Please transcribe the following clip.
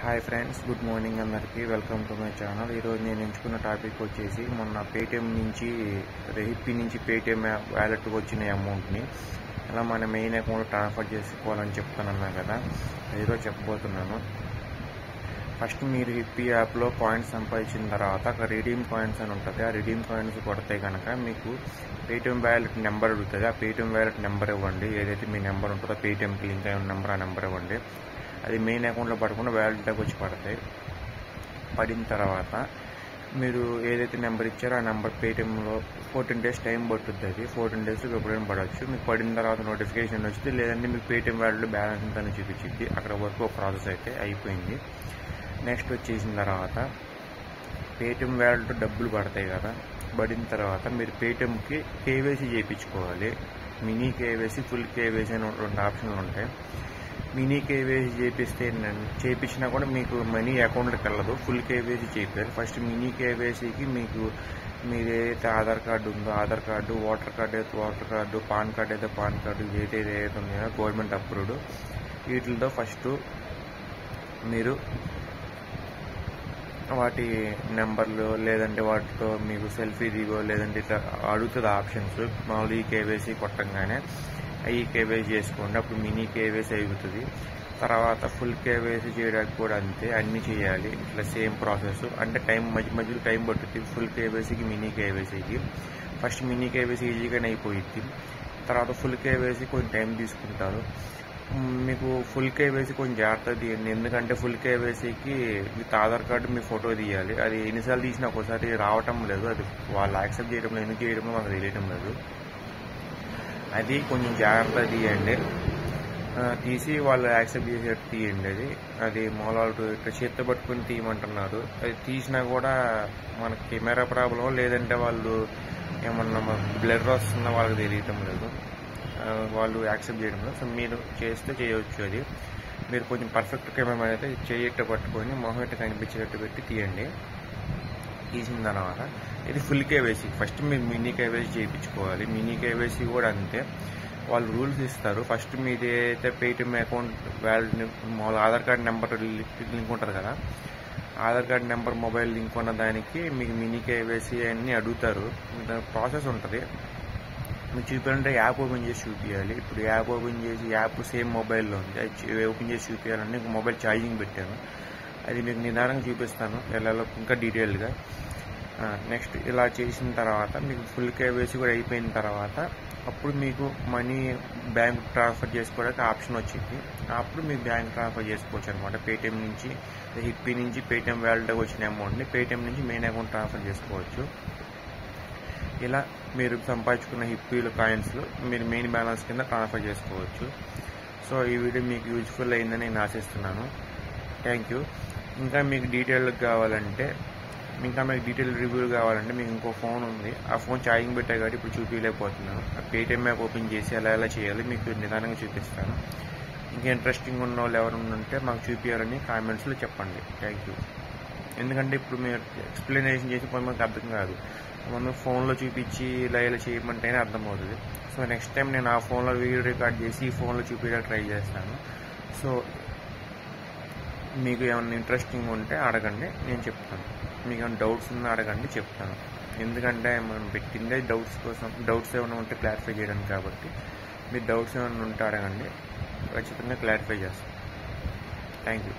Hi friends, good morning అందరికీ. Welcome to my channel. ఈరోజు నేను ఎంచుకున్న టాపిక్ వచ్చేసి మొన్న పేటిఎం నుంచి హిప్పీ నుంచి పేటిఎం వ్యాలెట్కి వచ్చిన అమౌంట్ని అలా మన మెయిన్ అకౌంట్ ట్రాన్స్ఫర్ చేసుకోవాలని చెప్తానన్నా కదా, ఈరోజు చెప్పబోతున్నాను. ఫస్ట్ మీరు హిప్పీ యాప్లో కాయిన్స్ సంపాదించిన తర్వాత అక్కడ రిడీమ్ కాయిన్స్ అని ఉంటుంది. ఆ రిడీమ్ కాయిన్స్ కొడితే కనుక మీకు పేటిఎం వ్యాలెట్ నెంబర్ అడుగుతుంది. ఆ పేటిఎం వ్యాలెట్ నెంబర్ ఇవ్వండి. ఏదైతే మీ నెంబర్ ఉంటుందో పేటిఎంకి లింక్ అయిన నెంబర్, ఆ నెంబర్ ఇవ్వండి. అది మెయిన్ అకౌంట్లో పడకుండా వ్యాలెట్లోకి వచ్చి పడతాయి. పడిన తర్వాత మీరు ఏదైతే నెంబర్ ఇచ్చారో ఆ నెంబర్ పేటిఎంలో 14 days టైం పట్టుద్ది. అది 14 days ఎప్పుడైనా పడవచ్చు. మీకు పడిన తర్వాత నోటిఫికేషన్ వచ్చింది, లేదంటే మీకు పేటిఎం వ్యాలెట్లో బ్యాలెన్స్ ఉందని చూపించింది. అక్కడ వరకు ప్రాసెస్ అయితే అయిపోయింది. నెక్స్ట్ వచ్చేసిన తర్వాత పేటిఎం వ్యాలెట్లో డబ్బులు పడతాయి కదా, పడిన తర్వాత మీరు పేటిఎంకి కేవైసీ చేయించుకోవాలి. మినీ కేవైసీ, ఫుల్ కేవైసీ అని 2 ఆప్షన్లు ఉంటాయి. మినీ కేవైసీ చేయించినా కూడా మీకు మనీ అకౌంట్కి వెళ్ళదు. ఫుల్ కేవైసీ చేయించాలి. ఫస్ట్ మినీ కేవైసీకి మీకు మీరు ఏదైతే ఆధార్ కార్డు ఉందో ఆధార్ కార్డు, ఓటర్ కార్డు అయితే ఓటర్ కార్డు, పాన్ కార్డు అయితే పాన్ కార్డు, ఏదైతే ఉన్నాయో గవర్నమెంట్ అప్రూవ్డ్ వీటితో ఫస్ట్ మీరు వాటి నెంబర్లు, లేదంటే వాటితో మీకు సెల్ఫీ దిగో, లేదంటే ఇట్లా అడుగుతుంది ఆప్షన్స్. మామూలు ఈ కేవైసీ కొట్టంగానే ఈ కేవైసీ చేసుకోండి, అప్పుడు మినీ కేవైసీ అవుతుంది. తర్వాత ఫుల్ కేవైసీ చేయడానికి కూడా అంతే, అన్నీ చేయాలి. ఇట్లా సేమ్ ప్రాసెస్. అంటే మధ్యలో టైం పడుతుంది ఫుల్ కేవైసీకి, మినీ కేవైసీకి. ఫస్ట్ మినీ కేవైసీ ఈజీగానే అయిపోయింది. తర్వాత ఫుల్ కేవైసీ కొంచెం టైం తీసుకుంటారు. మీకు ఫుల్ కేవైసీ కొంచెం జాగ్రత్త తీయండి. ఎందుకంటే ఫుల్ కేవైసీకి విత్ ఆధార్ కార్డు మీ ఫోటో తీయాలి. అది ఎన్నిసార్లు తీసినా ఒకసారి రావటం లేదు. అది వాళ్ళు యాక్సెప్ట్ చేయడం లేదు, ఎందుకు చేయడమో మాకు తెలియటం లేదు. అది కొంచెం జాగ్రత్త తీయండి. తీసి వాళ్ళు యాక్సెప్ట్ చేసేట్టు తీయండి. అది మూలాలు ఇట్లా చేత్తో పట్టుకుని తీయమంటున్నారు. అది తీసినా కూడా మనకి కెమెరా ప్రాబ్లం, లేదంటే వాళ్ళు ఏమన్నా బ్లర్ వస్తుందో వాళ్ళకి తెలియటం లేదు, వాళ్ళు యాక్సెప్ట్ చేయడం లేదు. సో మీరు చేస్తే చేయవచ్చు. అది మీరు కొంచెం పర్ఫెక్ట్ కెమెరా అయితే చేయట్టు పట్టుకొని మొహం ఇట్లా కనిపించేటట్టు పెట్టి తీయండి. తీసిన తర్వాత ఇది ఫుల్ కేవైసీ. ఫస్ట్ మీరు మినీ కేవైసీ చేయించుకోవాలి. మినీ కేవైసీ కూడా అంతే, వాళ్ళు రూల్స్ ఇస్తారు. ఫస్ట్ మీది ఏదైతే పేటిఎం అకౌంట్ వ్యాలిడ్ మామూలు ఆధార్ కార్డ్ నెంబర్ లింక్ ఉంటుంది కదా, Aadhaar card number mobile link ఉన్న దానికి మీకు మినీ కేవైసీ అన్నీ అడుగుతారు. ప్రాసెస్ ఉంటుంది. మీకు చూపించాలంటే యాప్ ఓపెన్ చేసి చూపించాలి. ఇప్పుడు యాప్ ఓపెన్ చేసి యాప్ సేమ్ మొబైల్లో ఉంది, అది ఓపెన్ చేసి చూపించాలంటే మొబైల్ ఛార్జింగ్ పెట్టాను. అది మీకు నిదానంగా చూపిస్తాను ఎలా ఇంకా డీటెయిల్గా. నెక్స్ట్ ఇలా చేసిన తర్వాత మీకు ఫుల్ కేవైసీ కూడా అయిపోయిన తర్వాత అప్పుడు మీకు మనీ బ్యాంక్ ట్రాన్స్ఫర్ చేసుకోవడానికి ఆప్షన్ వచ్చింది. అప్పుడు మీకు బ్యాంక్ ట్రాన్స్ఫర్ చేసుకోవచ్చు అనమాట. పేటిఎం నుంచి, హిప్పీ నుంచి పేటిఎం వ్యాలెట్కి వచ్చిన అమౌంట్ని పేటిఎం నుంచి మెయిన్ అకౌంట్ ట్రాన్స్ఫర్ చేసుకోవచ్చు. ఇలా మీరు సంపాదించుకున్న హిప్పీలు కాయిన్స్లో మీరు మెయిన్ బ్యాలెన్స్ కింద ట్రాన్స్ఫర్ చేసుకోవచ్చు. సో ఈ వీడియో మీకు యూజ్ఫుల్ అయిందని నేను ఆశిస్తున్నాను. Thank you. ఇంకా మీకు డీటెయిల్ రివ్యూ కావాలంటే మీకు ఇంకో ఫోన్ ఉంది. ఆ ఫోన్ ఛార్జింగ్ పెట్టా కాబట్టి ఇప్పుడు చూపించలేకపోతున్నాను. ఆ పేటిఎం యాప్ ఓపెన్ చేసి ఎలా చేయాలి మీకు నిదానంగా చూపిస్తాను. ఇంకా ఇంట్రెస్టింగ్ ఉన్న వాళ్ళు ఎవరైనా ఉంటే మాకు చూపించాలని కామెంట్స్లో చెప్పండి. Thank you. ఎందుకంటే ఇప్పుడు మీరు ఎక్స్ప్లెనేషన్ చేసి కొంతమందికి అర్థం కాదు. మనం ఫోన్లో చూపించి ఇలా చేయమంటేనే అర్థమవుతుంది. సో నెక్స్ట్ టైం నేను ఆ ఫోన్లో వీడియో రికార్డ్ చేసి ఈ ఫోన్లో చూపించడానికి ట్రై చేస్తాను. సో మీకు ఏమైనా ఇంట్రెస్టింగ్ ఉంటే అడగండి, నేను చెప్తాను. మీకు ఏమైనా డౌట్స్ ఉన్నా అడగండి, చెప్తాను. ఎందుకంటే మనం పెట్టిందే డౌట్స్ కోసం. డౌట్స్ ఏమైనా ఉంటే క్లారిఫై చేయడానికి కాబట్టి మీరు డౌట్స్ ఏమైనా ఉంటే అడగండి, ఖచ్చితంగా క్లారిఫై చేస్తాను. Thank you.